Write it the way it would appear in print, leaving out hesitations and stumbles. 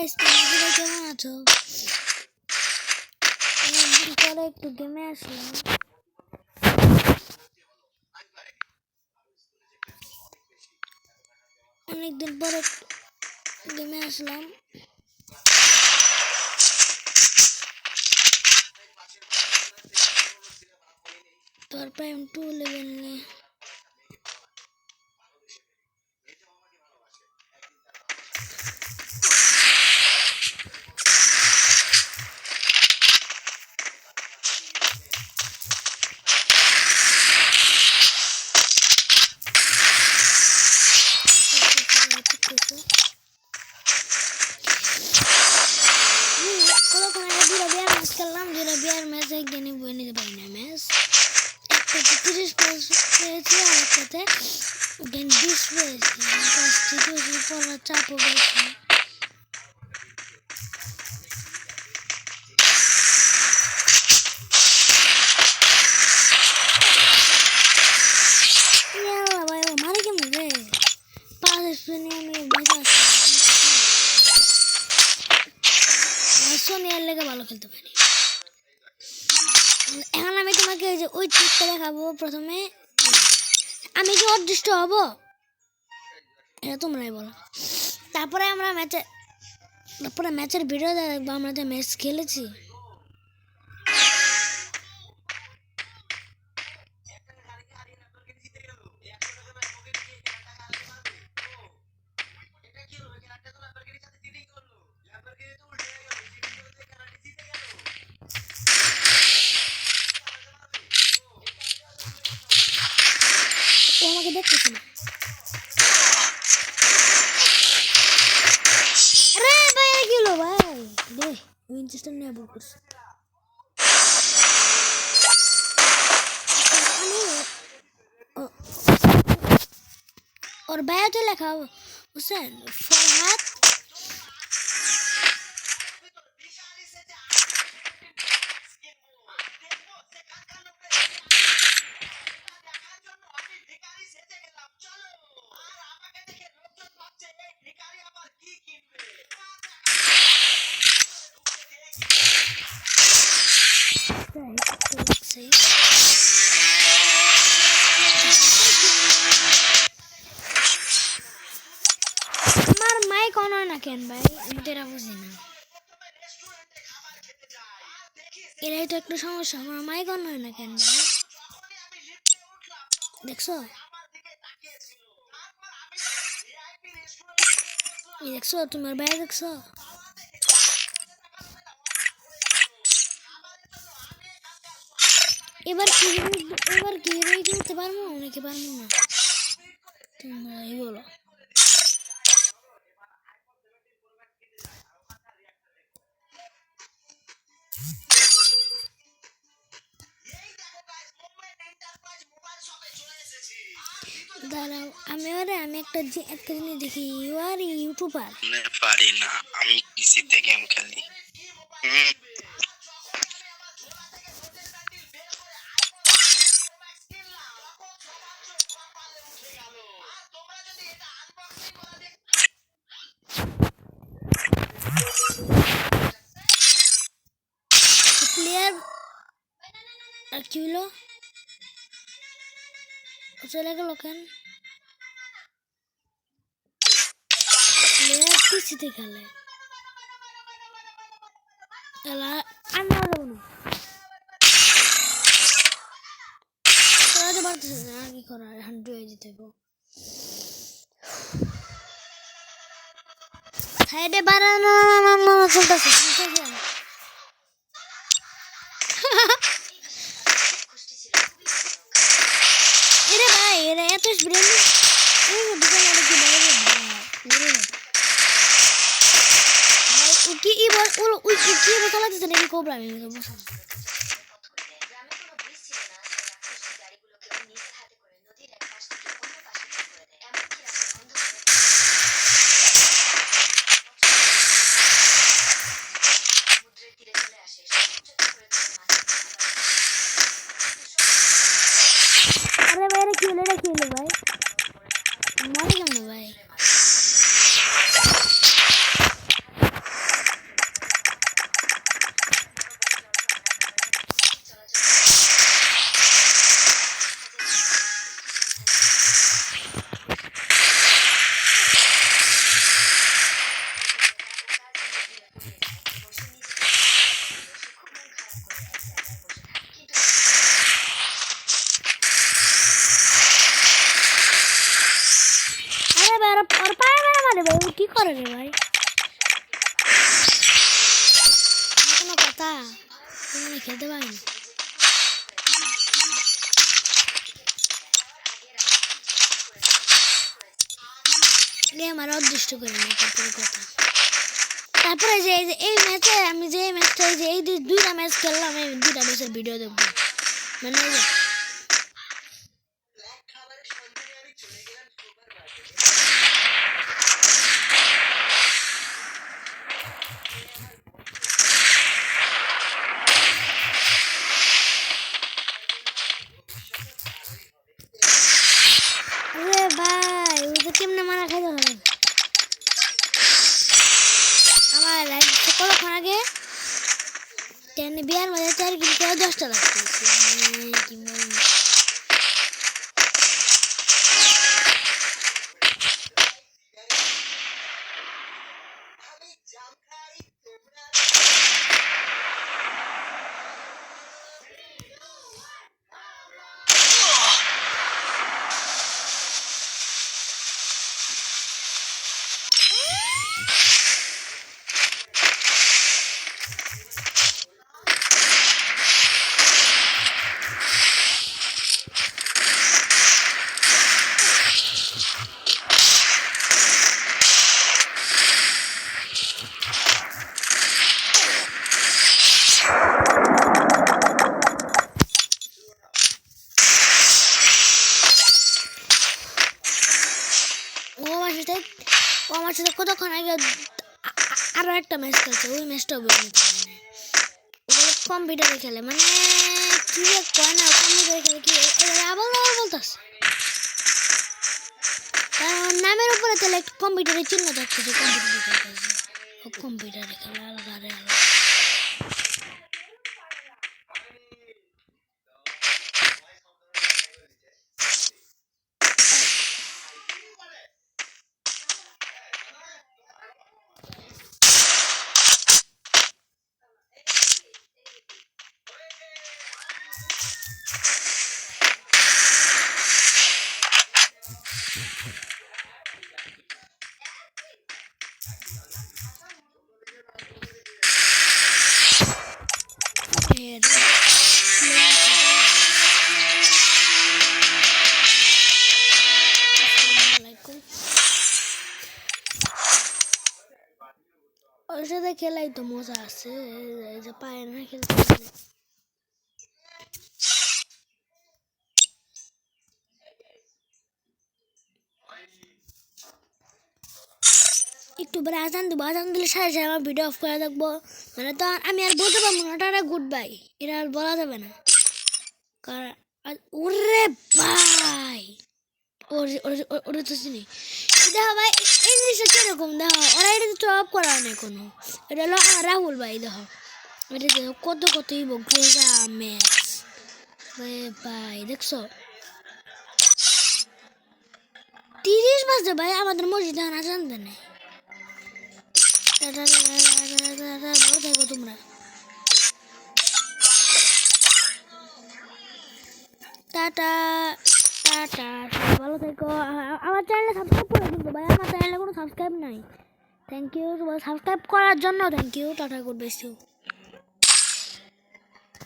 Guys তোমরা কেমন আছো? অনেকদিন পরে একটু গেমে আসলাম। তোর প্রাইম 2 লেভেল নিয়ে চাপ বেশি। মারে কেমন রে 5 স্পিনে আমি বেঁচে আছি। সোনিয়ার লেগে ভালো খেলতে পারি। এখন আমি তোমাকে ওই ট্রিকটা দেখাবো। প্রথমে আমি কি অদৃষ্ট হব এটা তোমরাই বলো। তারপরে ম্যাচের ভিডিও দেখবো আমরা যে ম্যাচ খেলেছি। ও আমাকে দেখতেছে না। উইনচেস্টার নিয়ে বল করছে। और बैग तो लिखा हुसैन फरहाद कौन है ना केन भाई আমি তেরা বুঝি না। এরাই তো একটু সমস্যা। আমার মাইক অন হয় না কেন ভাই? দেখছো তোমার ভাই দেখছো? এবার কি করতে পারবো নাকি পারবো না তোমরাই বলো। দাঁড়াও আমি একটা জিনিস দেখি। ইউ আর ইউটিউবার পারি না, আমি পিসিতে গেম খেলি। প্লেয়ার আর কি হলো চলে গেল কেন? প্লেয়ার পিসিতে খেলে পারতেছে না কি করা। এখন ডুয়ে যেতে হবে। সাইডে বাড়ানো চলতেছে। এরে ভাই এরা এত ব্রেন নাকি কোবরা আমি खेलो भाई मर गया भाई। করে রে ভাই কোনো কথা তুমি খেলতে পারি না গেম আর অদৃষ্ট করি না তারপরে কথা তারপরে যে এই ম্যাচে আমি যে ম্যাচটা যে এই দুইটা ম্যাচ খেললাম এই দুইটা ম্যাচের ভিডিও দেখবো মানে আরে ভাই ওই তো কেমনে মারা খাইতে হবে আমার লাইফ কতক্ষণ আগে বিয়ার মধ্যে 4 কিলো করে 10টা লাগছে কি বলবো আমার সাথে কতক্ষণ আগে আরো একটা ম্যাচ খেলছে ওই ম্যাচটাও বলতে পারি না ওগুলো কম্পিউটারে খেলে মানে কি কয় না কম্পিউটারে খেলে কি আবার বলতেছে কারণ নামের উপরে তাহলে কম্পিউটারে চিহ্ন থাকছে যে কম্পিউটারে খেলতেছে ও কম্পিউটারে খেলে আলাদা আলাদা ওর সাথে খেলাই তো মজা আছে এই যে পায় না খেলতে একটু পরে আজান দেবো আজান দিলে সাড়ে সাড়ে আমার ভিডিও অফ করে দেখবো মানে তো আমি আর বলতে পারবো না টাটা গুড বাই এটা আর বলা যাবে না কারণ ওরে ভাই ওরে তো চিনি দেখো ভাই এই জিনিসটা কিরকম দেখো ওরা এটা তো অফ করা নেই কোনো এটা হলো আমার রাহুল ভাই দেখো এটা দেখো কত কত ইবো গ্রেজা ম্যাচ ভাই দেখছো 30 বাজে ভাই আমাদের মসজিদে আজান দেয় না ভালো থাকো তোমরা টাটা টাটা ভালো থাকো আমার চ্যানেলে সাবস্ক্রাইব করে কিন্তু ভাই আমার চ্যানেলে কোনো সাবস্ক্রাইব নাই থ্যাংক ইউ সাবস্ক্রাইব করার জন্য thank you tata good by.